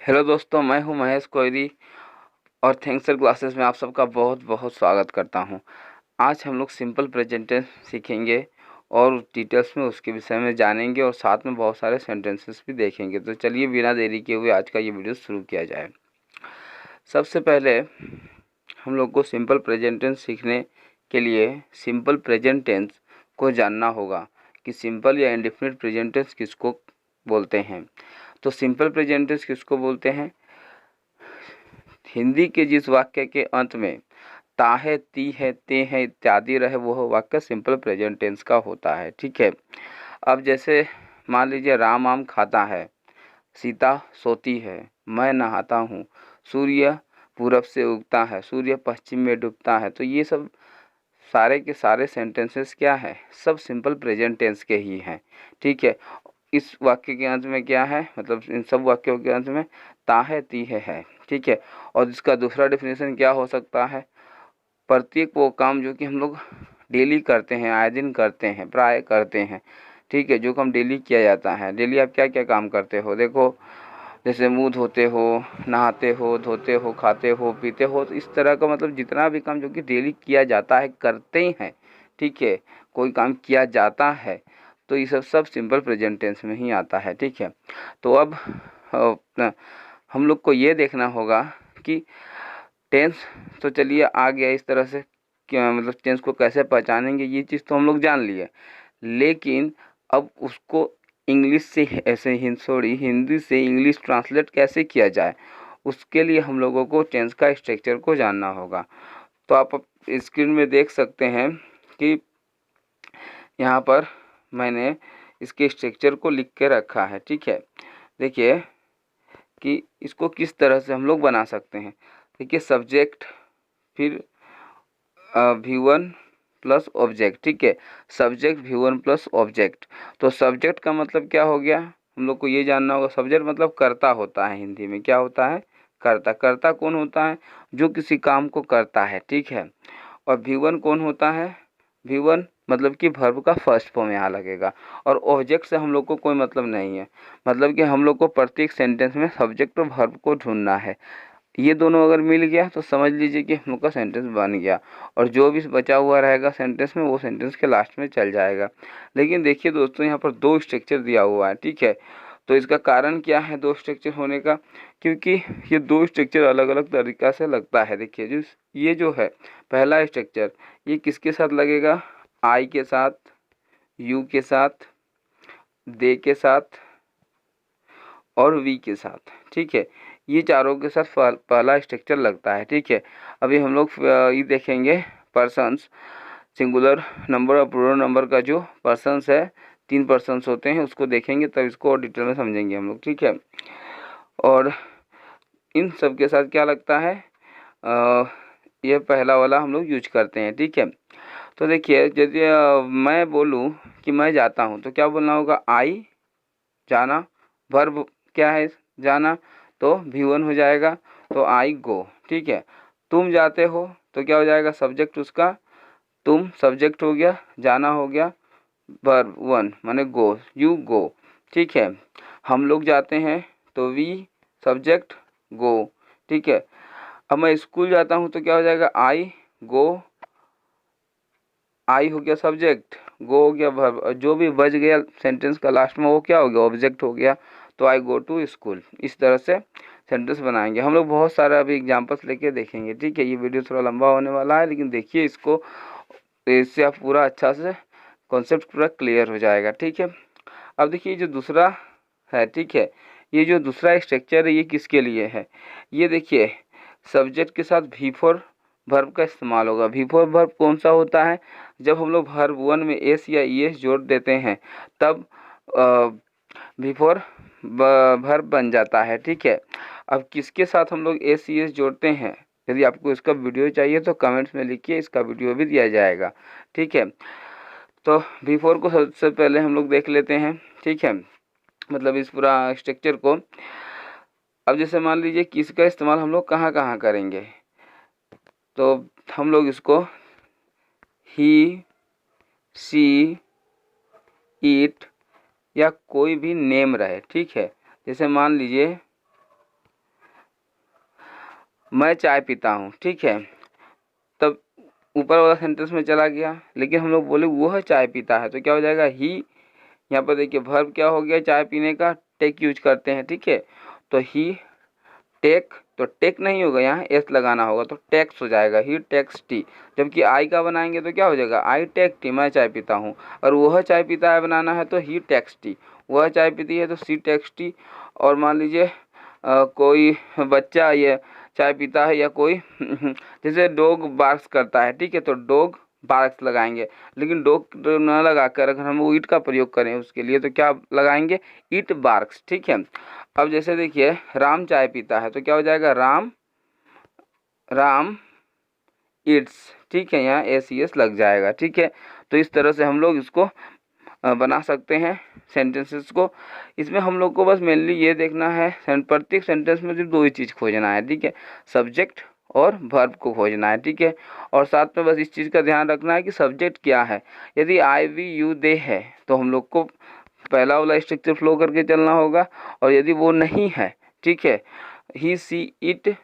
Hello दोस्तों, मैं हूं महेश कोयरी और थैंक्सर क्लासेस में आप सबका बहुत बहुत स्वागत करता हूं। आज हम लोग सिंपल प्रेजेंटेंस सीखेंगे और डिटेल्स में उसके विषय में जानेंगे और साथ में बहुत सारे सेंटेंसेस भी देखेंगे। तो चलिए बिना देरी किए हुए आज का ये वीडियो शुरू किया जाए। सबसे पहले हम लोग को सिंपल प्रेजेंटेंस सीखने के लिए सिंपल प्रेजेंट टेंस को जानना होगा कि सिंपल या इंडेफिनिट प्रेजेंट टेंस किसको बोलते हैं। तो सिंपल प्रेजेंट टेंस किसको बोलते हैं? हिंदी के जिस वाक्य के अंत में ता है, ती है, ते है इत्यादि रहे वो वाक्य सिंपल प्रेजेंट टेंस का होता है। ठीक है। अब जैसे मान लीजिए राम आम खाता है, सीता सोती है, मैं नहाता हूँ, सूर्य पूरब से उगता है, सूर्य पश्चिम में डूबता है। तो ये सब सारे के सारे सेंटेंसेस क्या है? सब सिंपल प्रेजेंट टेंस के ही हैं। ठीक है। इस वाक्य के अंत में क्या है, मतलब इन सब वाक्यों के अंत में ता है, ती है। ठीक है। और इसका दूसरा डेफिनेशन क्या हो सकता है? प्रत्येक वो काम जो कि हम लोग डेली करते हैं, आए दिन करते हैं, प्राय करते हैं। ठीक है। जो काम डेली किया जाता है, डेली आप क्या क्या काम करते हो? देखो, जैसे मुंह धोते हो, नहाते हो, धोते हो, खाते हो, पीते हो, तो इस तरह का मतलब जितना भी काम जो कि डेली किया जाता है, करते हैं। ठीक है। कोई काम किया जाता है तो ये सब सिंपल प्रेजेंट टेंस में ही आता है। ठीक है। तो अब हम लोग को ये देखना होगा कि टेंस तो चलिए आ गया इस तरह से, क्या मतलब टेंस को कैसे पहचानेंगे, ये चीज़ तो हम लोग जान लिए। लेकिन अब उसको इंग्लिश से ऐसे हिंदी से इंग्लिश ट्रांसलेट कैसे किया जाए, उसके लिए हम लोगों को टेंस का स्ट्रक्चर को जानना होगा। तो आप स्क्रीन में देख सकते हैं कि यहाँ पर मैंने इसके स्ट्रक्चर को लिख के रखा है। ठीक है। देखिए कि इसको किस तरह से हम लोग बना सकते हैं। देखिए, सब्जेक्ट, फिर V1 प्लस ऑब्जेक्ट। ठीक है। Subject V1 plus object. तो सब्जेक्ट का मतलब क्या हो गया, हम लोग को ये जानना होगा। सब्जेक्ट मतलब कर्ता होता है, हिंदी में क्या होता है? कर्ता। कर्ता कौन होता है? जो किसी काम को करता है। ठीक है। और V1 कौन होता है? V1 मतलब कि वर्ब का फर्स्ट फॉर्म यहाँ लगेगा। और ऑब्जेक्ट से हम लोग को कोई मतलब नहीं है, मतलब कि हम लोग को प्रत्येक सेंटेंस में सब्जेक्ट और वर्ब को ढूंढना है। ये दोनों अगर मिल गया तो समझ लीजिए कि हम लोग का सेंटेंस बन गया, और जो भी बचा हुआ रहेगा सेंटेंस में वो सेंटेंस के लास्ट में चल जाएगा। लेकिन देखिए दोस्तों, यहाँ पर दो स्ट्रक्चर दिया हुआ है। ठीक है। तो इसका कारण क्या है दो स्ट्रक्चर होने का? क्योंकि ये दो स्ट्रक्चर अलग अलग तरीक़ा से लगता है। देखिए, ये जो है पहला स्ट्रक्चर, ये किसके साथ लगेगा? आई के साथ, यू के साथ, दे के साथ और वी के साथ। ठीक है। ये चारों के साथ पहला स्ट्रक्चर लगता है। ठीक है। अभी हम लोग ये देखेंगे पर्सन्स, सिंगुलर नंबर और प्लूरल नंबर का जो पर्सन्स है, 3 पर्सन्स होते हैं, उसको देखेंगे तब इसको और डिटेल में समझेंगे हम लोग। ठीक है। और इन सब के साथ क्या लगता है? ये पहला वाला हम लोग यूज करते हैं। ठीक है। तो देखिए, यदि मैं बोलूँ कि मैं जाता हूँ तो क्या बोलना होगा? आई, जाना। वर्ब क्या है? जाना। तो V1 हो जाएगा, तो आई गो। ठीक है। तुम जाते हो तो क्या हो जाएगा? सब्जेक्ट उसका तुम सब्जेक्ट हो गया, जाना हो गया वर्ब 1 माने गो, यू गो। ठीक है। हम लोग जाते हैं तो वी सब्जेक्ट गो। ठीक है। अब मैं स्कूल जाता हूँ तो क्या हो जाएगा? आई गो, आई हो गया सब्जेक्ट, गो हो गया वर्ब, जो भी बच गया सेंटेंस का लास्ट में वो क्या हो गया? ऑब्जेक्ट हो गया। तो आई गो टू स्कूल। इस तरह से सेंटेंस बनाएंगे हम लोग। बहुत सारा अभी एग्जांपल्स लेके देखेंगे। ठीक है। ये वीडियो थोड़ा लंबा होने वाला है, लेकिन देखिए इसको, इससे आप पूरा अच्छा से कॉन्सेप्ट पूरा क्लियर हो जाएगा। ठीक है। अब देखिए जो दूसरा है, ठीक है, ये जो दूसरा स्ट्रक्चर है ये किसके लिए है? ये देखिए, सब्जेक्ट के साथ V4 वर्ब का इस्तेमाल होगा। V4 वर्ब कौन सा होता है? जब हम लोग वर्ब 1 में एस या ईएस जोड़ देते हैं तब V4 वर्ब बन जाता है। ठीक है। अब किसके साथ हम लोग एस ईएस जोड़ते हैं? यदि आपको इसका वीडियो चाहिए तो कमेंट्स में लिखिए, इसका वीडियो भी दिया जाएगा। ठीक है। तो V4 को सबसे पहले हम लोग देख लेते हैं। ठीक है। मतलब इस पूरा स्ट्रक्चर को। अब जैसे मान लीजिए कि इसका इस्तेमाल हम लोग कहाँ कहाँ करेंगे, तो हम लोग इसको ही, सी, इट या कोई भी नेम रहे। ठीक है। जैसे मान लीजिए मैं चाय पीता हूँ, ठीक है, तब ऊपर वाला सेंटेंस में चला गया, लेकिन हम लोग बोले वह चाय पीता है, तो क्या हो जाएगा ही। यहाँ पर देखिए वर्ब क्या हो गया, चाय पीने का टेक यूज करते हैं, ठीक है, तो ही टेक, तो टेक नहीं होगा, यहाँ एस लगाना होगा, तो टेक्स हो जाएगा, ही टेक्स टी। जबकि आई का बनाएंगे तो क्या हो जाएगा, आई टेक टी, मैं चाय पीता हूँ। और वह चाय पीता है बनाना है तो ही टेक्स टी, वह चाय पीती है तो सी टेक्स टी। और मान लीजिए कोई बच्चा ये चाय पीता है, या कोई जैसे डॉग बार्क्स करता है, ठीक है, तो डॉग बार्क्स लगाएंगे। लेकिन डॉग न लगाकर अगर हम वो ईट का प्रयोग करें उसके लिए, तो क्या लगाएंगे, ईट बार्क्स, ठीक है। अब जैसे देखिए राम चाय पीता है, तो क्या हो जाएगा, राम ईट्स, ठीक है, यहाँ एस ई एस लग जाएगा, ठीक है। तो इस तरह से हम लोग इसको बना सकते हैं सेंटेंसेस को। इसमें हम लोग को बस मेनली ये देखना है, प्रत्येक सेंटेंस में सिर्फ दो ही चीज़ खोजना है, ठीक है, सब्जेक्ट और वर्ब को खोजना है, ठीक है। और साथ में बस इस चीज़ का ध्यान रखना है कि सब्जेक्ट क्या है। यदि आई वी यू दे है तो हम लोग को पहला वाला स्ट्रक्चर फ्लो करके चलना होगा, और यदि वो नहीं है, ठीक है, ही सी इट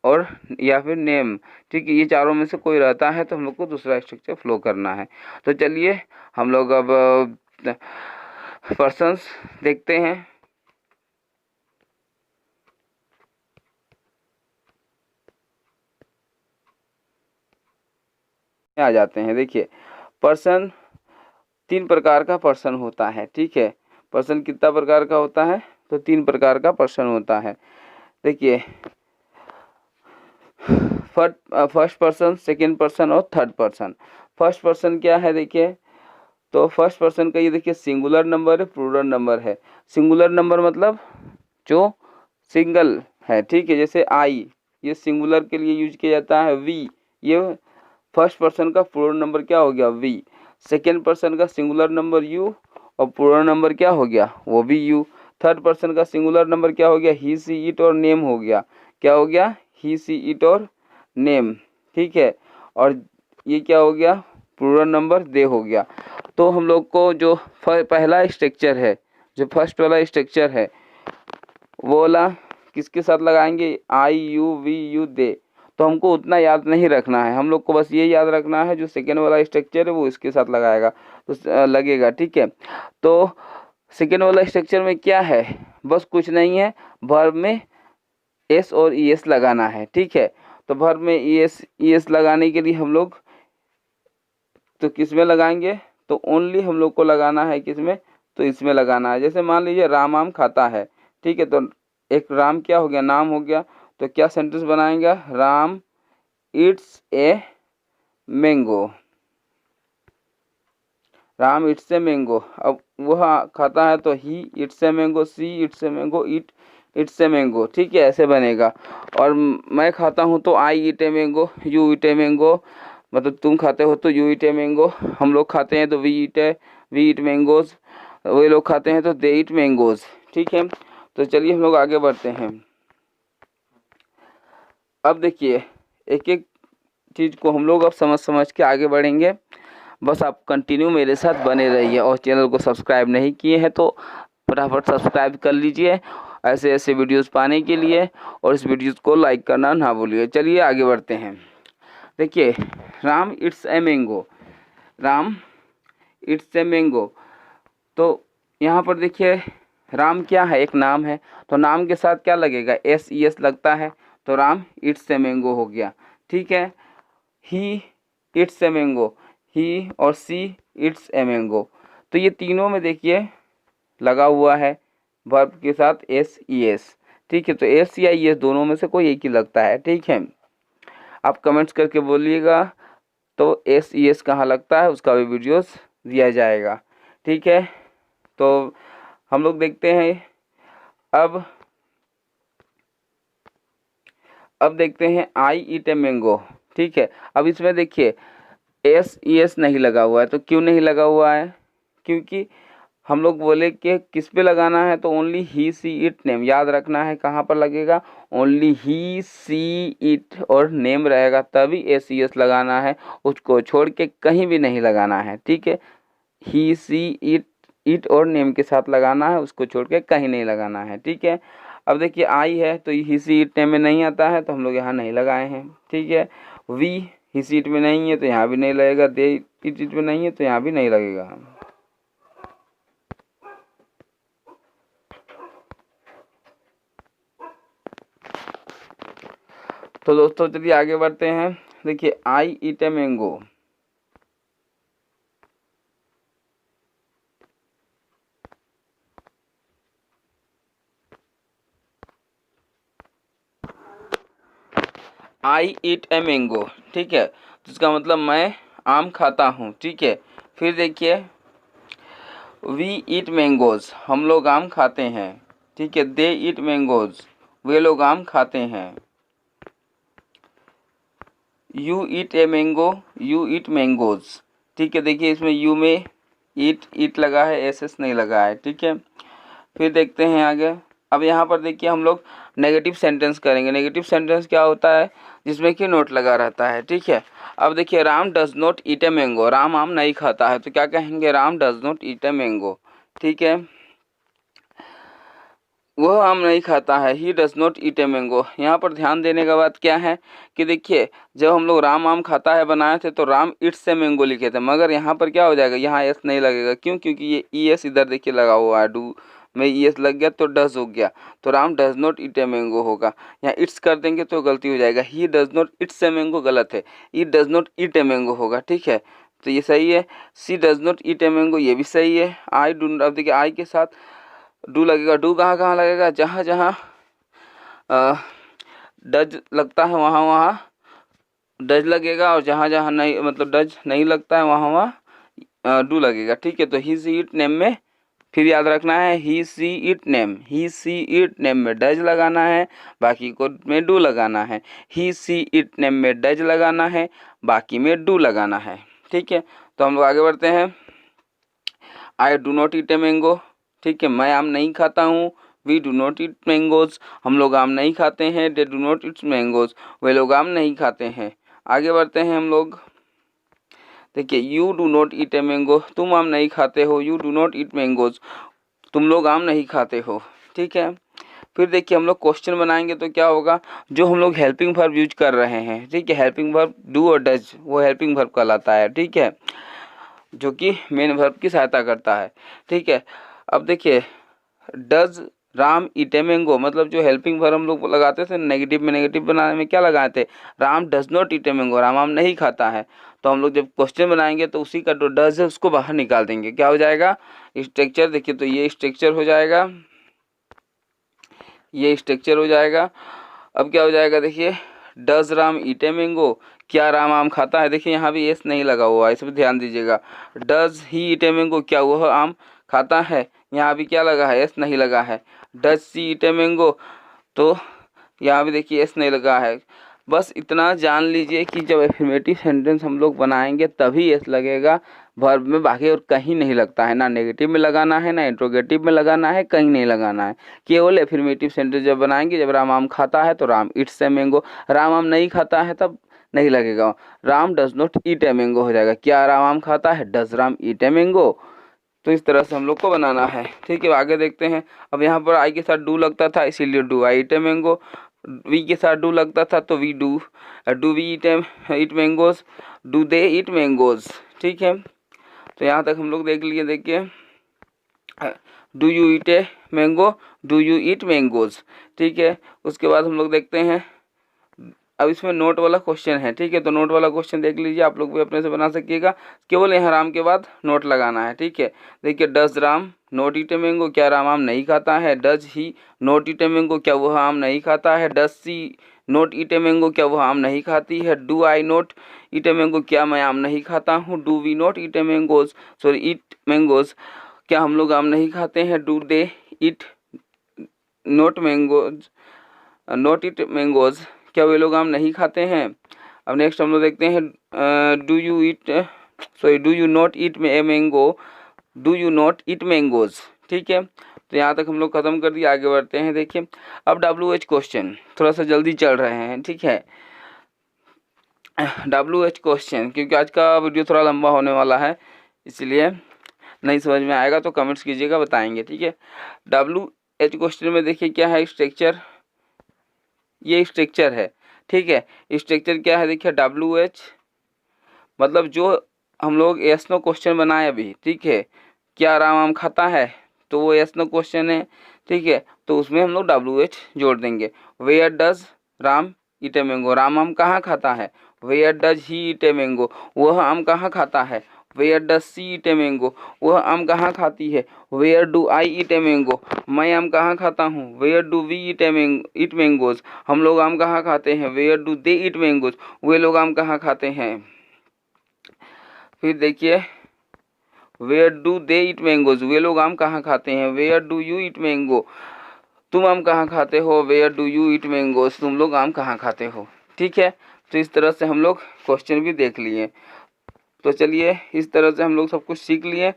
और या फिर नेम, ठीक है, ये चारों में से कोई रहता है तो हम लोग को दूसरा स्ट्रक्चर फ्लो करना है। तो चलिए हम लोग अब पर्सन्स देखते हैं। आ जाते हैं, देखिए पर्सन, तीन प्रकार का पर्सन होता है, ठीक है। पर्सन कितना प्रकार का होता है, तो तीन प्रकार का पर्सन होता है। देखिए फर्स्ट पर्सन, सेकेंड पर्सन और थर्ड पर्सन। फर्स्ट पर्सन क्या है, देखिए तो फर्स्ट पर्सन का ये देखिए सिंगुलर नंबर है, प्लूरल नंबर है। सिंगुलर नंबर मतलब जो सिंगल है, ठीक है, जैसे आई, ये सिंगुलर के लिए यूज किया जाता है। वी, ये फर्स्ट पर्सन का प्लूरल नंबर क्या हो गया, वी। सेकेंड पर्सन का सिंगुलर नंबर यू, और प्लूरल नंबर क्या हो गया, वो भी यू। थर्ड पर्सन का सिंगुलर नंबर क्या हो गया, ही सी इट और नेम हो गया, क्या हो गया, ही सी इट और नेम, ठीक है। और ये क्या हो गया, प्लूरल नंबर दे हो गया। तो हम लोग को जो पहला स्ट्रक्चर है, जो फर्स्ट वाला स्ट्रक्चर है, वो वाला किसके साथ लगाएंगे, आई यू वी यू दे। तो हमको उतना याद नहीं रखना है, हम लोग को बस ये याद रखना है जो सेकेंड वाला स्ट्रक्चर है वो इसके साथ लगाएगा तो लगेगा, ठीक है। तो सेकेंड वाला स्ट्रक्चर में क्या है, बस कुछ नहीं है, वर्ब में एस और ई एस लगाना है, ठीक है। तो वर्ब में ई एस लगाने के लिए हम लोग तो किस में लगाएंगे, तो ओनली हम लोग को लगाना है किस में, तो इसमें लगाना है। जैसे मान लीजिए राम आम खाता है, ठीक है, तो एक राम क्या हो गया, नाम हो गया, तो क्या सेंटेंस बनाएंगे, Ram eats a mango, Ram eats a mango. अब वह खाता है तो he eats a mango, she eats a mango, eats a mango, ठीक है, ऐसे बनेगा। और मैं खाता हूँ तो I eat a mango, you eat a mango, मतलब तुम खाते हो तो यू ईट ए मैंगो, हम लोग खाते हैं तो वी ईट मैंगोज, वे लोग खाते हैं तो दे ईट मैंगोज, ठीक है। तो चलिए हम लोग आगे बढ़ते हैं। अब देखिए एक एक चीज़ को हम लोग अब समझ के आगे बढ़ेंगे। बस आप कंटिन्यू मेरे साथ बने रहिए, और चैनल को सब्सक्राइब नहीं किए हैं तो फटाफट सब्सक्राइब कर लीजिए ऐसे ऐसे वीडियोस पाने के लिए, और इस वीडियोस को लाइक करना ना भूलिए। चलिए आगे बढ़ते हैं। देखिए Ram eats a mango, Ram eats a mango, तो यहाँ पर देखिए राम क्या है, एक नाम है, तो नाम के साथ क्या लगेगा, एस ई एस लगता है, तो राम इट्स ए मैंगो हो गया, ठीक है। ही इट्स ए मैंगो, ही और सी इट्स ए मैंगो, तो ये तीनों में देखिए लगा हुआ है वर्ब के साथ एस ई एस, ठीक है। तो एस या ई एस दोनों में से कोई एक ही लगता है, ठीक है। आप कमेंट्स करके बोलिएगा तो एस ई एस कहाँ लगता है उसका भी वीडियोस दिया जाएगा, ठीक है। तो हम लोग देखते हैं अब देखते हैं आई ईट ए मैंगो, ठीक है। अब इसमें देखिए एस ई एस नहीं लगा हुआ है, तो क्यों नहीं लगा हुआ है, क्योंकि हम लोग बोले कि किस पे लगाना है, तो only he she it name, याद रखना है कहाँ पर लगेगा, ओनली ही सी इट और नेम रहेगा तभी एस ई एस लगाना है, उसको छोड़ के कहीं भी नहीं लगाना है, ठीक है। ही सी इट और नेम के साथ लगाना है, उसको छोड़ के कहीं नहीं लगाना है, ठीक है। अब देखिए आई है तो ही सी इट नेम में नहीं आता है तो हम लोग यहाँ नहीं लगाए हैं, ठीक है। वी ही सी इट में नहीं है तो यहाँ भी नहीं लगेगा, दे इट में नहीं है तो यहाँ भी नहीं लगेगा। तो दोस्तों चलिए आगे बढ़ते हैं। देखिए आई eat a mango, I eat a mango, ठीक है, तो इसका मतलब मैं आम खाता हूँ, ठीक है। फिर देखिए वी ईट मैंगोज, हम लोग आम खाते हैं, ठीक है। दे ईट मैंगोज, वे लोग आम खाते हैं। You eat a mango, you eat mangoes, ठीक है। देखिए इसमें यू में ईट लगा है, एस नहीं लगा है, ठीक है। फिर देखते हैं आगे। अब यहाँ पर देखिए हम लोग नेगेटिव सेंटेंस करेंगे। नेगेटिव सेंटेंस क्या होता है, जिसमें कि नोट लगा रहता है, ठीक है। अब देखिए Ram does not eat a mango, राम आम नहीं खाता है, तो क्या कहेंगे, Ram does not eat a mango, ठीक है। वह आम नहीं खाता है, ही does not eat a mango. यहाँ पर ध्यान देने का बात क्या है कि देखिए जब हम लोग राम आम खाता है बनाए थे तो राम इट्स ए मैंगो लिखे थे, मगर यहाँ पर क्या हो जाएगा, यहाँ एस नहीं लगेगा। क्यों, क्योंकि ये ई एस इधर देखिए लगा हुआ है, डू में ई एस लग गया तो डज हो गया, तो Ram does not eat a mango होगा। यहाँ इट्स कर देंगे तो गलती हो जाएगा, he does not eats a mango गलत है, he does not eat a mango होगा, ठीक है। तो ये सही है। She does not eat a mango, ये भी सही है। आई डू, अब देखिए आई के साथ डू लगेगा। डू कहाँ कहाँ लगेगा, जहाँ जहाँ डज लगता है वहाँ वहाँ डज लगेगा, और जहाँ जहाँ नहीं, मतलब डज नहीं लगता है वहाँ वहाँ डू लगेगा, ठीक है। तो ही सी इट नेम में फिर याद रखना है, he she it name, he she it name में डज लगाना है, बाकी को में डू लगाना है। ही सी इट नेम में डज लगाना है, बाकी में डू लगाना है, ठीक है। तो हम लोग आगे बढ़ते हैं। I do not eat a mango, ठीक है, मैं आम नहीं खाता हूँ। We do not eat mangoes, हम लोग आम नहीं खाते हैं। They do not eat mangoes, वे लोग आम नहीं खाते हैं। आगे बढ़ते हैं हम लोग। देखिए you do not eat a mango, तुम आम नहीं खाते हो। You do not eat mangoes, तुम लोग आम नहीं खाते हो, ठीक है। फिर देखिए हम लोग क्वेश्चन बनाएंगे तो क्या होगा, जो हम लोग हेल्पिंग वर्ब यूज कर रहे हैं, ठीक है, हेल्पिंग वर्ब डू और डज, वो हेल्पिंग वर्ब कहलाता है, ठीक है, जो कि मेन वर्ब की सहायता करता है, ठीक है। अब देखिए does Ram eat a mango, मतलब जो हेल्पिंग वर्ब हम लोग लगाते थे नेगेटिव में, नेगेटिव बनाने में क्या लगाए थे, Ram does not eat a mango, राम आम नहीं खाता है। तो हम लोग जब क्वेश्चन बनाएंगे तो उसी का जो डज है उसको बाहर निकाल देंगे, क्या हो जाएगा, स्ट्रक्चर। देखिए तो ये स्ट्रक्चर हो जाएगा, ये स्ट्रक्चर हो जाएगा। अब क्या हो जाएगा, देखिए does Ram eat a mango, क्या राम आम खाता है। देखिए यहाँ भी एस नहीं लगा हुआ है, इस पर ध्यान दीजिएगा। Does he eat a mango, क्या वह आम खाता है, यहाँ भी क्या लगा है, एस नहीं लगा है। Does she eat a mango, तो यहाँ भी देखिए एस नहीं लगा है। बस इतना जान लीजिए कि जब एफर्मेटिव सेंटेंस हम लोग बनाएंगे तभी एस लगेगा वर्ब में, बाकी और कहीं नहीं लगता है, ना नेगेटिव में लगाना है, ना इंट्रोगेटिव में लगाना है, कहीं नहीं लगाना है। केवल एफर्मेटिव सेंटेंस जब बनाएंगे, जब राम आम खाता है तो राम इट्स ए मैंगो, राम आम नहीं खाता है तब नहीं लगेगा, Ram does not eat a mango हो जाएगा। क्या राम आम खाता है, does Ram eat a mango. तो इस तरह से हम लोग को बनाना है, ठीक है। आगे देखते हैं। अब यहाँ पर आई के साथ डू लगता था, इसीलिए do I eat a mango. We के साथ डू लगता था तो we do we eat mangoes, do they eat mangoes, ठीक है। तो यहाँ तक हम लोग देख लिए। देखिए do you eat a mango, do you eat mangoes, ठीक है। उसके बाद हम लोग देखते हैं, अब इसमें नोट वाला क्वेश्चन है, ठीक है। तो नोट वाला क्वेश्चन देख लीजिए, आप लोग भी अपने से बना सकिएगा, केवल यहाँ राम के बाद नोट लगाना है, ठीक है। देखिए does Ram not eat a mango, क्या राम आम नहीं खाता है। Does he not eat a mango, क्या वह आम नहीं खाता है। Does she not eat a mango, क्या वह आम नहीं खाती है। Do I not eat a mango, क्या मैं आम नहीं खाता हूँ। Do we not eat a mangoes, sorry eat mangoes, क्या हम लोग आम नहीं खाते हैं। Do they eat not mangoes, not eat mangoes, क्या वे लोग आम नहीं खाते हैं। अब नेक्स्ट हम लोग देखते हैं, do you eat, sorry do you not eat a mango, do you not eat mangoes, ठीक है। तो यहाँ तक हम लोग खत्म कर दिए, आगे बढ़ते हैं। देखिए अब WH क्वेश्चन, थोड़ा सा जल्दी चल रहे हैं, ठीक है। WH क्वेश्चन, क्योंकि आज का वीडियो थोड़ा लंबा होने वाला है, इसलिए नहीं समझ में आएगा तो कमेंट्स कीजिएगा, बताएंगे, ठीक है। एच क्वेश्चन में देखिए क्या है स्ट्रक्चर, ये स्ट्रक्चर है, ठीक है। स्ट्रक्चर क्या है देखिए, WH मतलब जो हम लोग यस नो क्वेश्चन बनाए अभी, ठीक है। क्या राम आम खाता है, तो वो यस नो क्वेश्चन है, ठीक है। तो उसमें हम लोग WH जोड़ देंगे। Where does Ram eat a mango, राम आम कहाँ खाता है। Where does he eat a mango, वह आम कहाँ खाता है। Where does she eat a mango, वह आम कहाँ खाती है। Where do I eat a mango, मैं आम कहाँ खाता हूँ। Where do we eat mangoes, हम लोग आम कहाँ खाते हैं। Where do they eat mangoes, वे लोग आम कहाँ खाते हैं। फिर देखिए where do they eat mangoes, वे लोग आम कहाँ खाते हैं। Where do you eat mango, तुम आम कहाँ खाते हो। Where do you eat mangoes, तुम लोग आम कहाँ खाते हो, ठीक है। तो इस तरह से हम लोग क्वेश्चन भी देख लिए। तो चलिए इस तरह से हम लोग सब कुछ सीख लिए।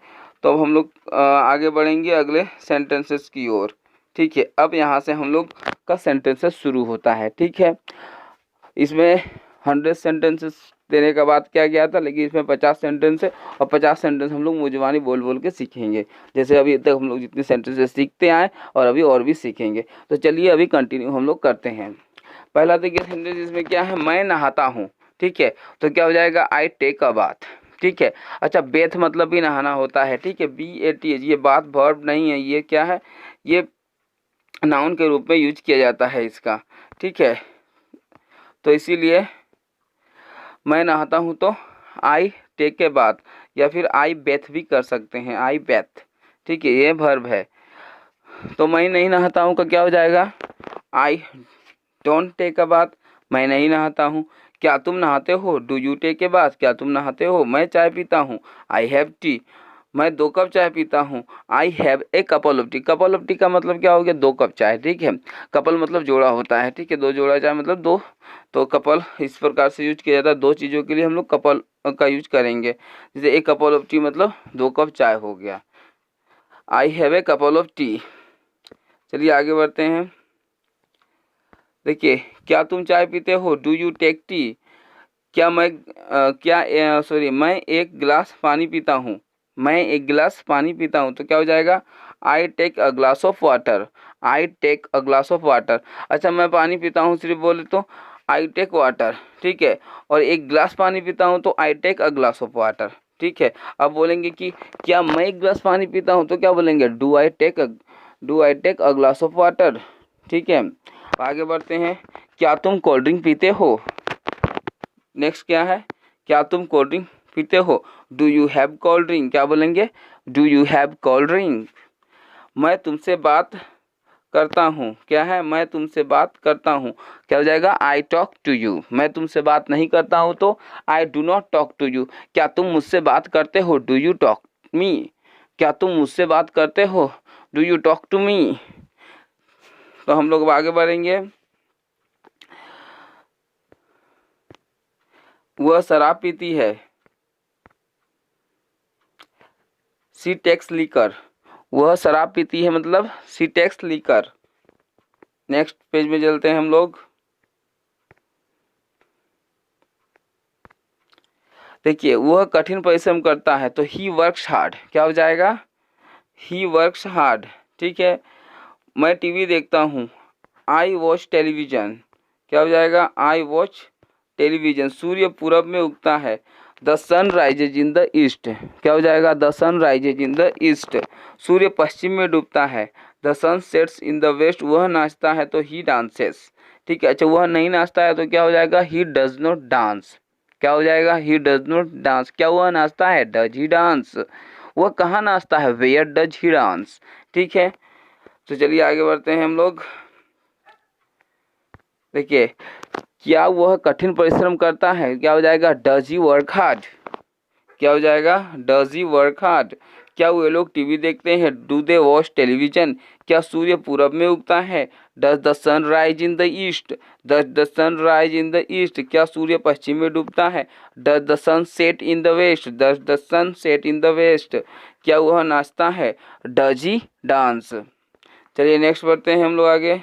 तो अब हम लोग आगे बढ़ेंगे अगले सेंटेंसेस की ओर, ठीक है। अब यहाँ से हम लोग का सेंटेंसेस शुरू होता है, ठीक है। इसमें 100 सेंटेंसेस देने का बात किया गया था, लेकिन इसमें 50 सेंटेंस है और 50 सेंटेंस हम लोग मुंजवानी बोल बोल के सीखेंगे, जैसे अभी तक हम लोग जितने सेंटेंसेस सीखते आए और अभी और भी सीखेंगे। तो चलिए अभी कंटिन्यू हम लोग करते हैं। पहला देखिए सेंटेंस इसमें क्या है, मैं नहाता हूँ, ठीक है। तो क्या हो जाएगा, आई टेक अ बाथ, ठीक है। अच्छा बेथ मतलब भी नहाना होता है, ठीक है। BATH, ये बात वर्ब नहीं है, ये क्या है, ये नाउन के रूप में यूज किया जाता है इसका, ठीक है। तो इसीलिए मैं नहाता हूँ तो आई टेक के बाथ, या फिर आई बेथ भी कर सकते हैं, आई बेथ, ठीक है, ये वर्ब है। तो मैं नहीं नहाता हूँ का क्या हो जाएगा, I don't take a bath, मैं नहीं नहाता हूँ। क्या तुम नहाते हो, do you take a bath, क्या तुम नहाते हो। मैं चाय पीता हूँ, आई हैव टी, मैं 2 कप चाय पीता हूँ। I have a couple of T, couple of T का मतलब क्या हो गया, 2 कप चाय, ठीक है। कपल मतलब जोड़ा होता है, ठीक है, 2 जोड़ा चाय मतलब 2। तो कपल इस प्रकार से यूज किया जाता है, 2 चीज़ों के लिए हम लोग कपल का यूज करेंगे। जैसे एक कपल ऑफ टी मतलब 2 कप चाय हो गया, I have a couple of T. चलिए आगे बढ़ते हैं। देखिए क्या तुम चाय पीते हो, डू यू टेक टी, क्या मैं एक गिलास पानी पीता हूँ, मैं एक गिलास पानी पीता हूँ। तो क्या हो जाएगा, I take a glass of water, I take a glass of water. अच्छा मैं पानी पीता हूँ सिर्फ बोले तो आई टेक वाटर, ठीक है। और एक गिलास पानी पीता हूँ तो I take a glass of water, ठीक है। अब बोलेंगे कि क्या मैं एक गिलास पानी पीता हूँ, तो क्या बोलेंगे, do I take a glass of water, ठीक है। आगे बढ़ते हैं, क्या तुम कोल्ड ड्रिंक पीते हो। नेक्स्ट क्या है, क्या तुम कोल्ड ड्रिंक पीते हो, do you have cold drink, क्या बोलेंगे, do you have cold drink. मैं तुमसे बात करता हूँ, क्या है, मैं तुमसे बात करता हूँ, क्या हो जाएगा, आई टॉक टू यू। मैं तुमसे बात नहीं करता हूँ तो I do not talk to you. क्या तुम मुझसे बात करते हो, डू यू टॉक मी, क्या तुम मुझसे बात करते हो, do you talk to me. तो हम लोग आगे बढ़ेंगे। वह शराब पीती है, सी टेक्स लीकर, वह शराब पीती है मतलब सी टेक्स लीकर। नेक्स्ट पेज में चलते हैं हम लोग। देखिए वह कठिन परिश्रम करता है तो ही वर्क्स हार्ड, क्या हो जाएगा, ही वर्क्स हार्ड, ठीक है। मैं टीवी देखता हूँ, आई वॉच टेलीविजन, क्या हो जाएगा, आई वॉच टेलीविजन। सूर्य पूरब में उगता है, the sun rises in the east, क्या हो जाएगा, the sun rises in the east. सूर्य पश्चिम में डूबता है, the sun sets in the west. वह नाचता है तो ही डांसेस, ठीक है। अच्छा वह नहीं नाचता है तो क्या हो जाएगा, ही डज नॉट डांस, क्या हो जाएगा, ही डज नॉट डांस। क्या वह नाचता है, डज ही डांस। वह कहाँ नाचता है, वेयर डज ही डांस, ठीक है। तो चलिए आगे बढ़ते हैं हम लोग। देखिए क्या वह कठिन परिश्रम करता है, क्या हो जाएगा, डज ही वर्क हार्ड, क्या हो जाएगा, डज ही वर्क हार्ड। क्या वे लोग टीवी देखते हैं, डू दे वॉच टेलीविजन। क्या सूर्य पूरब में उगता है, does the sun rise in the east, does the sun rise in the east. क्या सूर्य पश्चिम में डूबता है, does the sun set in the west, does the sun set in the west. क्या वह नाचता है, डज ही डांस। चलिए नेक्स्ट बढ़ते हैं हम लोग आगे।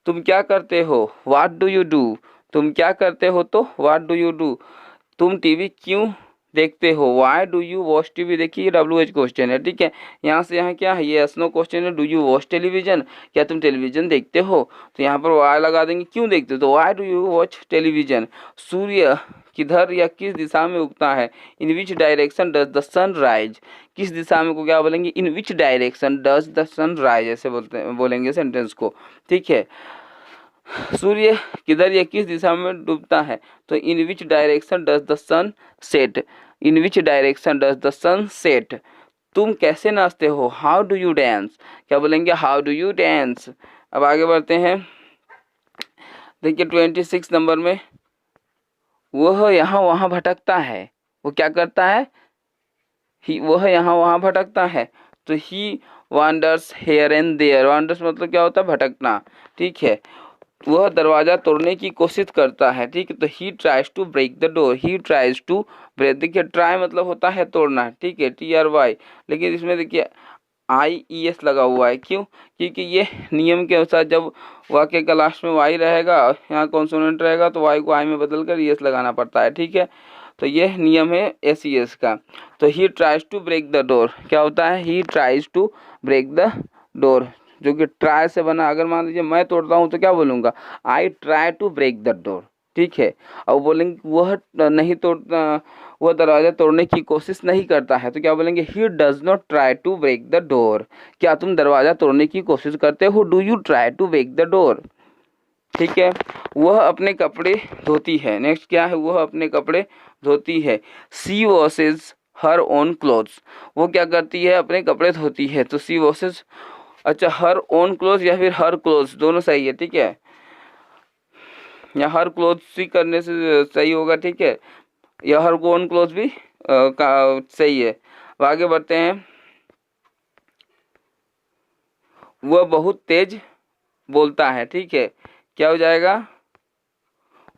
तुम क्या करते हो, व्हाट डू यू डू, तुम क्या करते हो तो व्हाट डू यू डू। तुम टीवी क्यों देखते हो। Y do you watch TV, देखिए WH क्वेश्चन है, ठीक है। यहाँ से यहाँ क्या है, ये यस नो क्वेश्चन है। डू यू वॉच टेलीविजन, क्या तुम टेलीविजन देखते हो, तो यहाँ पर वाई लगा देंगे, क्यों देखते हो, तो why do you watch television. सूर्य किधर या किस दिशा में उगता है, in which direction does the sun rise, किस दिशा में को क्या बोलेंगे, in which direction does the sun rise, ऐसे बोलेंगे सेंटेंस को, ठीक है। सूर्य किधर या किस दिशा में डूबता है, तो in which direction does the sun set, in which direction does the sun set. तुम कैसे नाचते हो, हाउ डू यू डांस, क्या बोलेंगे, हाउ डू यू डांस। अब आगे बढ़ते हैं, देखिए 26 नंबर में, वह यहाँ वहाँ भटकता है, वो क्या करता है, वह यहाँ वहाँ भटकता है, तो he wanders here and there, wanders मतलब क्या होता है, भटकना, ठीक है। वह दरवाज़ा तोड़ने की कोशिश करता है, ठीक है, तो he tries to break the door, he tries to break, देखिए ट्राई मतलब होता है तोड़ना, ठीक है, TRY, लेकिन इसमें देखिए IES लगा हुआ है, क्यों, क्योंकि ये नियम के अनुसार जब वाक्य का लास्ट में वाई रहेगा, यहाँ कॉन्सोनेंट रहेगा, तो वाई को आई में बदल कर ES लगाना पड़ता है, ठीक है। तो ये नियम है SES का। तो he tries to break the door, क्या होता है, he tries to break the door, जो कि ट्राई से बना। अगर मान लीजिए मैं तोड़ता हूँ तो क्या बोलूँगा, I try to break the door, ठीक है। और बोलेंगे वह नहीं तोड़ता, वह दरवाज़ा तोड़ने की कोशिश नहीं करता है, तो क्या बोलेंगे, he does not try to break the door, क्या तुम दरवाज़ा तोड़ने की कोशिश करते हो, do you try to break the door, ठीक है। वह अपने कपड़े धोती है, नेक्स्ट क्या है, वह अपने कपड़े धोती है। सी वॉशेज हर ओन क्लोथ्स, वो क्या करती है, अपने कपड़े धोती है, तो सी वॉशेज, अच्छा हर ओन क्लोथ या फिर हर क्लोथ्स, दोनों सही है, ठीक है, या हर क्लोथ्स ही करने से सही होगा, ठीक है, या हर ओन क्लोथ भी सही है। अब आगे बढ़ते हैं, वह बहुत तेज बोलता है, ठीक है, क्या हो जाएगा,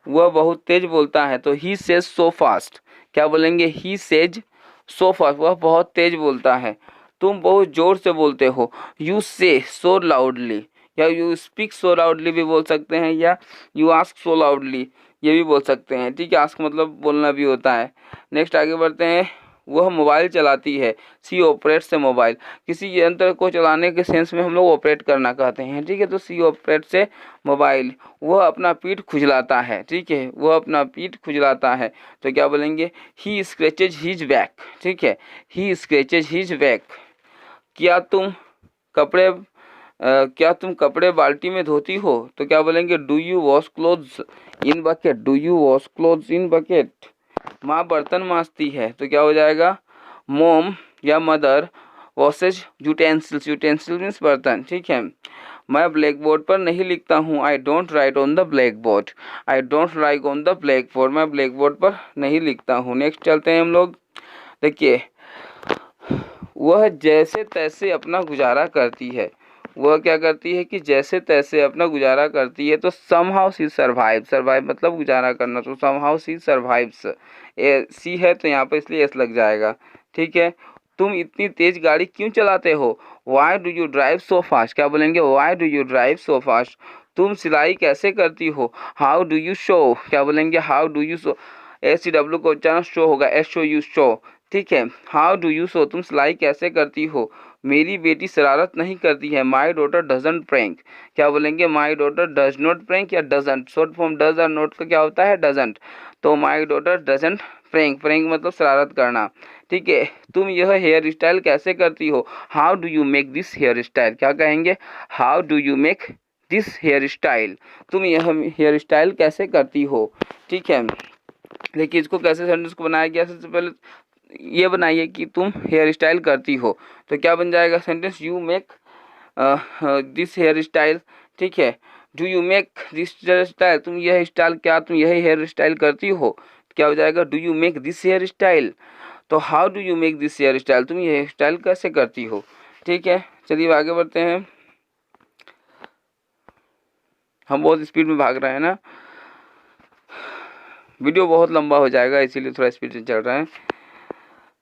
वह बहुत तेज बोलता है, तो ही सेज सो फास्ट, क्या बोलेंगे, ही सेज सो फास्ट, वह बहुत तेज बोलता है। तुम बहुत जोर से बोलते हो, यू से सो लाउडली, या यू स्पीक सो लाउडली भी बोल सकते हैं, या यू आस्क सो लाउडली ये भी बोल सकते हैं, ठीक है, आस्क मतलब बोलना भी होता है। नेक्स्ट आगे बढ़ते हैं, वह मोबाइल चलाती है, सी ऑपरेट्स से मोबाइल, किसी यंत्र को चलाने के सेंस में हम लोग ऑपरेट करना कहते हैं, ठीक है, तो सी ऑपरेट से मोबाइल। वह अपना पीठ खुजलाता है, ठीक है, वह अपना पीठ खुजलाता है, तो क्या बोलेंगे, ही स्क्रैचेज हिज बैक, ठीक है, ही स्क्रैचेज हिज बैक। क्या तुम कपड़े क्या तुम कपड़े बाल्टी में धोती हो, तो क्या बोलेंगे, do you wash clothes in bucket, do you wash clothes in bucket. माँ बर्तन मांजती है, तो क्या हो जाएगा, मोम या mother washes utensils, utensil means बर्तन, ठीक है। मैं ब्लैक बोर्ड पर नहीं लिखता हूँ, I don't write on the black board, I don't write on the black board, मैं ब्लैक बोर्ड पर नहीं लिखता हूँ। नेक्स्ट चलते हैं हम लोग, देखिए वह जैसे तैसे अपना गुजारा करती है, वह क्या करती है कि जैसे तैसे अपना गुजारा करती है, तो समहाउ सी सर्वाइव, सर्वाइव मतलब गुजारा करना, तो समहाउ सी सर्वाइव्स, सी है तो यहाँ पर इसलिए एस लग जाएगा, ठीक है। तुम इतनी तेज गाड़ी क्यों चलाते हो, Y do you drive so fast, क्या बोलेंगे, Y do you drive so fast. तुम सिलाई कैसे करती हो, हाउ डू यू शो, क्या बोलेंगे, how do you show, SCW को उच्चारण शो होगा, SOU शो, ठीक है। हाउ डू यू शो, तुम सिलाई कैसे करती हो। मेरी बेटी शरारत नहीं करती है, माई डॉटर डजंट प्रैंक, क्या बोलेंगे, my daughter does not prank या डजंट, शॉर्ट फॉर्म डज और नॉट का क्या होता है, डजंट, तो my daughter doesn't prank, prank मतलब शरारत करना, ठीक है। तुम यह हेयर स्टाइल कैसे करती हो, how do you make this hair style, क्या कहेंगे, how do you make this hair style, तुम यह हेयर स्टाइल कैसे करती हो, ठीक है। देखिए इसको कैसे सेंटेंस को बनाया गया, सबसे पहले ये बनाइए कि तुम हेयर स्टाइल करती हो, तो क्या बन जाएगा sentence, you make this hair style, ठीक है। Do you make this hair style, तुम यह स्टाइल, क्या तुम यही हेयर स्टाइल करती हो, क्या हो जाएगा, do you make this hair style. तो how do you make this hair style, तुम ये हेयर स्टाइल कैसे करती हो, ठीक है। चलिए आगे बढ़ते हैं, हम बहुत स्पीड में भाग रहे हैं ना, वीडियो बहुत लंबा हो जाएगा इसीलिए थोड़ा स्पीड से चल रहा है।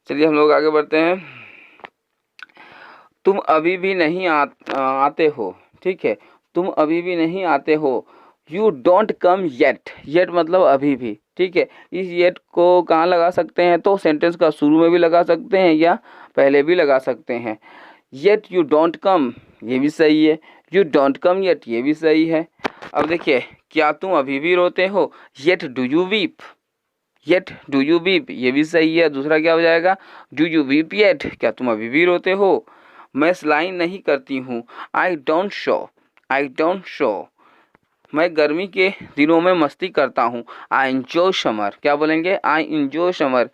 चलिए हम लोग आगे बढ़ते हैं, तुम अभी भी नहीं आते हो, ठीक है, तुम अभी भी नहीं आते हो, you don't come yet, yet मतलब अभी भी, ठीक है। इस येट को कहाँ लगा सकते हैं, तो सेंटेंस का शुरू में भी लगा सकते हैं या पहले भी लगा सकते हैं। येट यू डोंट कम, ये भी सही है। यू डोंट कम येट, ये भी सही है। अब देखिए, क्या तुम अभी भी रोते हो, yet do you weep, yet do you weep, ये भी सही है। दूसरा क्या हो जाएगा, डू यू वीप येट, क्या तुम अभी भी रोते हो। मैं सिलाई नहीं करती हूँ, I don't show, I don't show. मैं गर्मी के दिनों में मस्ती करता हूँ, आई इंजॉय समर, क्या बोलेंगे, आई इंजॉय समर।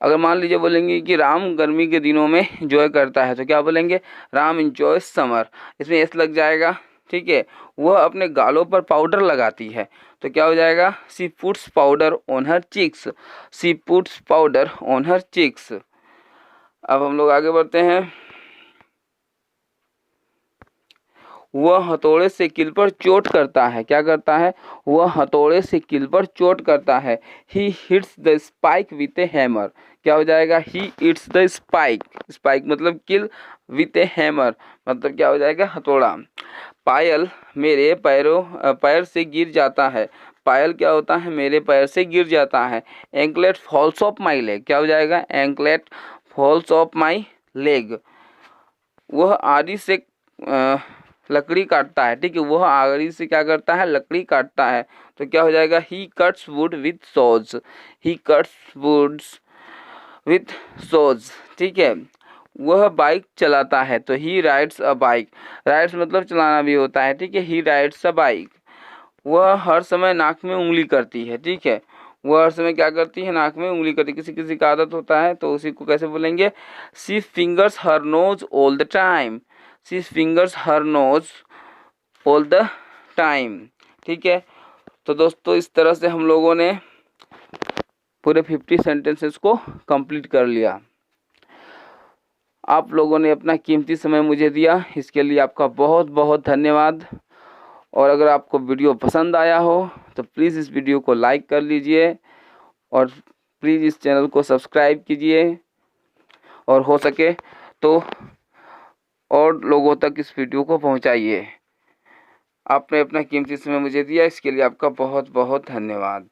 अगर मान लीजिए बोलेंगे कि राम गर्मी के दिनों में इंजॉय करता है, तो क्या बोलेंगे, राम इंजॉय समर, इसमें एस लग जाएगा। ठीक है। वह अपने गालों पर पाउडर लगाती है, तो क्या हो जाएगा, she puts powder on her cheeks, she puts powder on her cheeks. अब हम लोग आगे बढ़ते हैं। वह हथौड़े से किल पर चोट करता है, क्या करता है, वह हथौड़े से किल पर चोट करता है। He hits the spike with A hammer, क्या हो जाएगा, he hits the spike, spike मतलब किल, विथ ए हैमर मतलब क्या हो जाएगा, हथौड़ा। पायल मेरे पैर से गिर जाता है, पायल क्या होता है, मेरे पैर से गिर जाता है। Anklet falls off my leg, क्या हो जाएगा, anklet falls off my leg. वह आरी से लकड़ी काटता है, ठीक है, वह आरी से क्या करता है, लकड़ी काटता है, तो क्या हो जाएगा, he cuts wood with saws, he cuts woods with saws. ठीक है। वह बाइक चलाता है, तो he rides a bike, rides मतलब चलाना भी होता है, ठीक है, ही राइड्स अ बाइक। वह हर समय नाक में उंगली करती है, ठीक है, वह हर समय क्या करती है, नाक में उंगली करती है। किसी किसी का आदत होता है, तो उसी को कैसे बोलेंगे, she fingers her nose all the time, she fingers her nose all the time. ठीक है। तो दोस्तों, इस तरह से हम लोगों ने पूरे 50 सेंटेंसेस को कंप्लीट कर लिया। आप लोगों ने अपना कीमती समय मुझे दिया, इसके लिए आपका बहुत बहुत धन्यवाद। और अगर आपको वीडियो पसंद आया हो तो प्लीज़ इस वीडियो को लाइक कर लीजिए और प्लीज़ इस चैनल को सब्सक्राइब कीजिए, और हो सके तो और लोगों तक इस वीडियो को पहुंचाइए। आपने अपना कीमती समय मुझे दिया, इसके लिए आपका बहुत बहुत धन्यवाद।